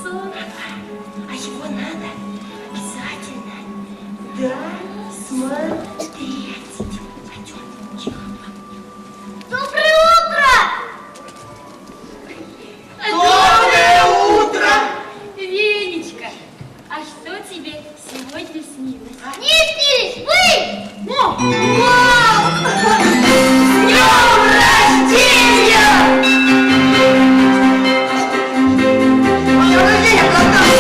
сон. А его надо обязательно досмотреть. Пойдем, тихо. Доброе утро! Доброе утро! Венечка, а что тебе сегодня снилось? Не снились вы! Вау! С днем рождения! С днем рождения, братан!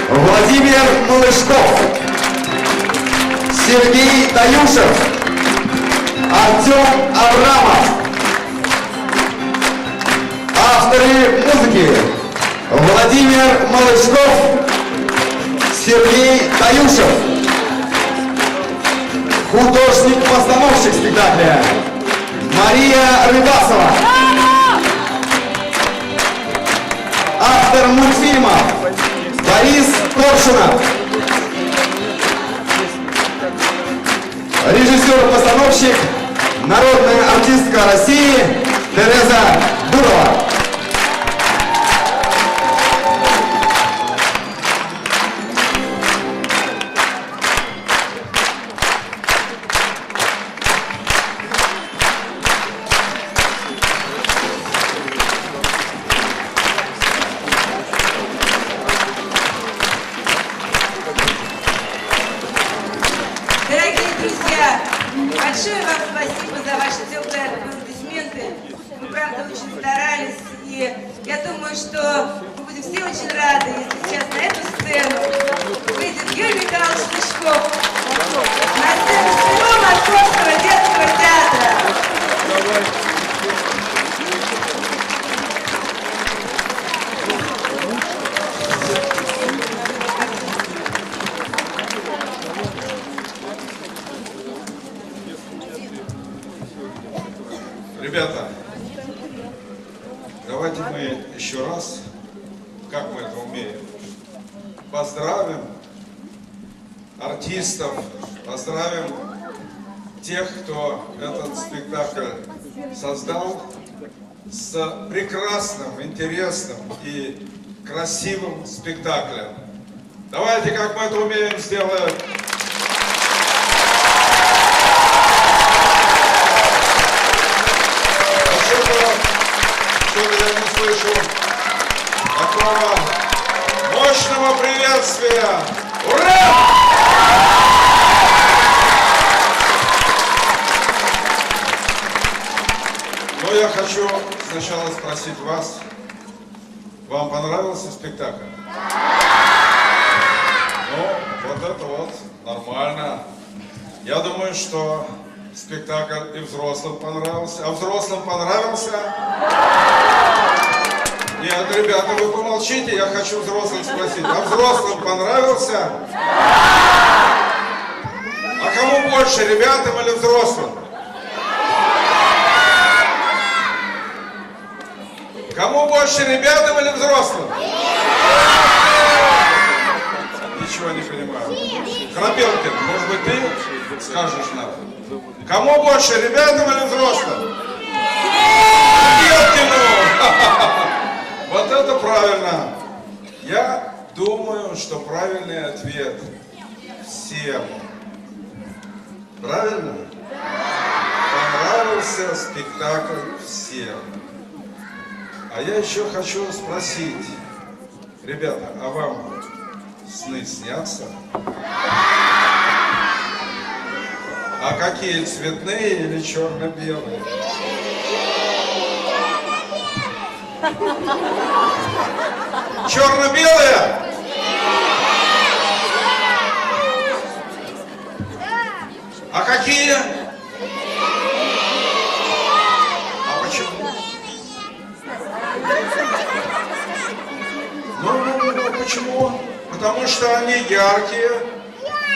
Владимир Малышков, Сергей Таюшев, Артем Аврамов. Авторы музыки: Владимир Малышков, Сергей Таюшев. Художник-постановщик спектакля Мария Рыбасова. Автор мультфильма Борис Коршунов. Режиссер-постановщик, народная артистка России Тереза Дурова. Дорогие друзья, большое вам спасибо за ваши теплые аплодисменты. Мы, правда, очень старались, и я думаю, что мы будем все очень рады, если сейчас на эту сцену выйдет Юрий Михайлович Лешков, на сцену всего Московского детского театра. Ребята, давайте мы еще раз, как мы это умеем, поздравим артистов, поздравим тех, кто этот спектакль создал, с прекрасным, интересным и красивым спектаклем. Давайте, как мы это умеем, сделаем. Я не слышу такого мощного приветствия. Ура! Но я хочу сначала спросить вас, вам понравился спектакль? Ну, вот это вот нормально. Я думаю, что спектакль и взрослым понравился. А взрослым понравился? Нет, ребята, вы помолчите, я хочу взрослых спросить. А взрослым понравился? А кому больше, ребятам или взрослым? Кому больше, ребятам или взрослым? Ничего не понимаю. Крапелкин, может быть, ты скажешь нам? Кому больше, ребятам или взрослым? Крапелкину! Вот это правильно. Я думаю, что правильный ответ всем. Правильно? Понравился спектакль всем. А я еще хочу спросить, ребята, а вам сны снятся? А какие, цветные или черно-белые? Черно-белые? А какие? А почему? Ну, почему? Потому что они яркие,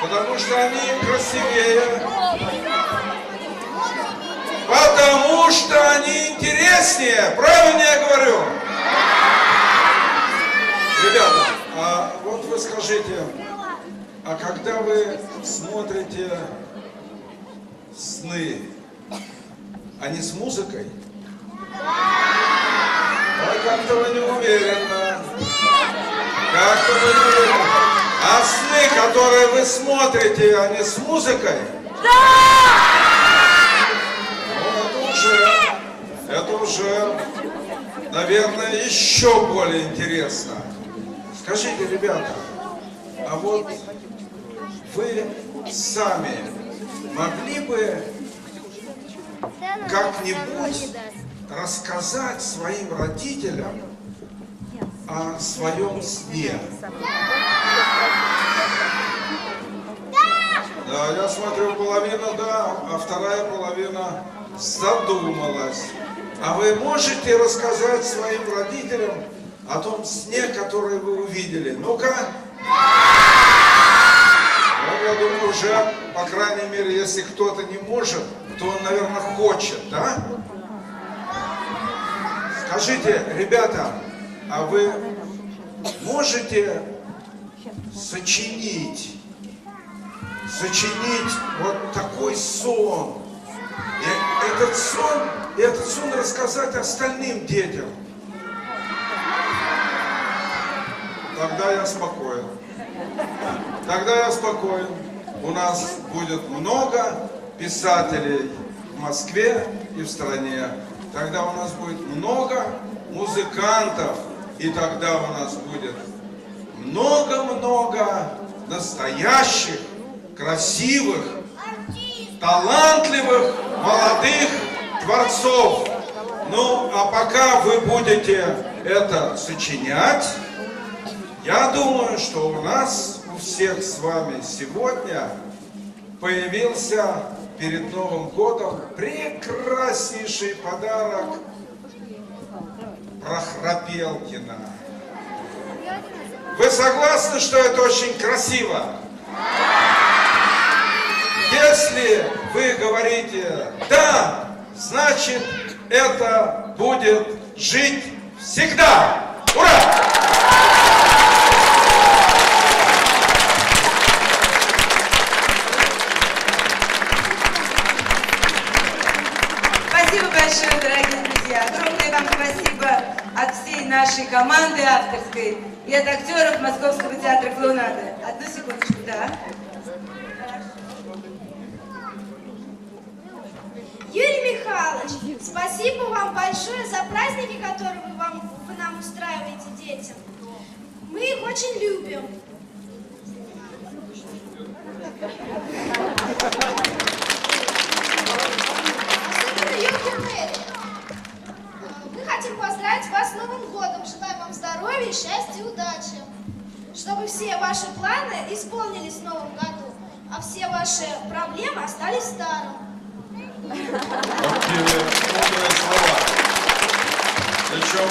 потому что они красивее, потому что они интереснее. Правильно я говорю? Ребята, а вот вы скажите, а когда вы смотрите сны, они с музыкой? А как-то вы не уверены. Как-то вы не уверены. А сны, которые вы смотрите, они с музыкой? Ну, это уже, наверное, еще более интересно. Скажите, ребята, а вот вы сами могли бы как-нибудь рассказать своим родителям о своем сне? а вторая половина задумалась. А вы можете рассказать своим родителям о том сне, который вы увидели? Ну-ка. Ну, я думаю, уже, по крайней мере, если кто-то не может, то он, наверное, хочет, да? Скажите, ребята, а вы можете сочинить вот такой сон? И этот сон рассказать остальным детям? Тогда я спокоен. У нас будет много писателей в Москве и в стране. Тогда у нас будет много музыкантов. И тогда у нас будет много-много настоящих, красивых, талантливых, молодых творцов. Ну, а пока вы будете это сочинять, я думаю, что у нас, у всех с вами сегодня появился перед Новым годом прекраснейший подарок Прохрапелкина. Вы согласны, что это очень красиво? Если вы говорите «да», значит, это будет жить всегда. Ура! Спасибо большое, дорогие друзья. Огромное вам спасибо от всей нашей команды авторской и от актеров Московского театра клоунады. Одну секундочку, да. Юрий Михайлович, спасибо вам большое за праздники, которые вы нам устраиваете детям. Мы их очень любим. Мы хотим поздравить вас с Новым годом. Желаем вам здоровья, счастья и удачи. Чтобы все ваши планы исполнились в Новом году, а все ваши проблемы остались старым. Мудрые слова. Причем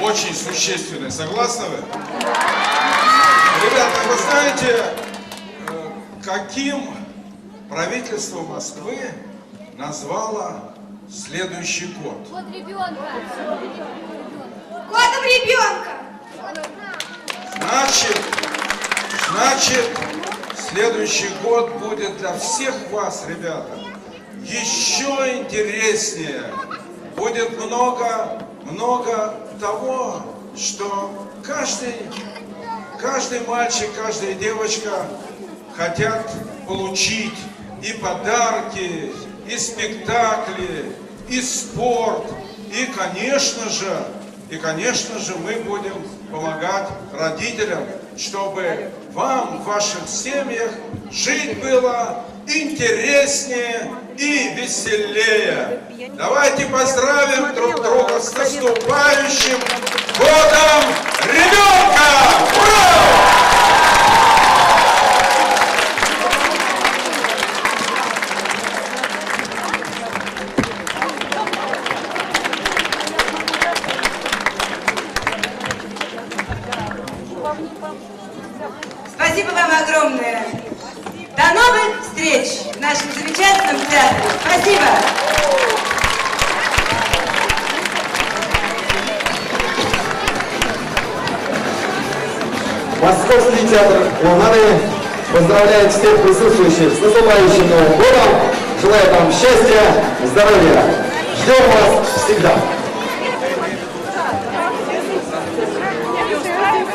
очень существенные. Согласны вы? Ребята, вы знаете, каким правительство Москвы назвало следующий год? Вот ребенка. Годом ребенка! Значит, следующий год будет для всех вас, ребята, еще интереснее. Будет много того, что каждый мальчик, каждая девочка хотят получить и подарки, и спектакли, и спорт, и, конечно же, мы будем помогать родителям, чтобы вам в ваших семьях жить было интереснее и веселее. Давайте поздравим друг друга с наступающим годом ребенка! Ура! Спасибо вам огромное. До новых встреч в нашем замечательном театре. Спасибо. Московский театр клоунады поздравляет всех присутствующих с наступающим Новым годом. Желаю вам счастья, здоровья. Ждем вас всегда.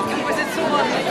Композиционный.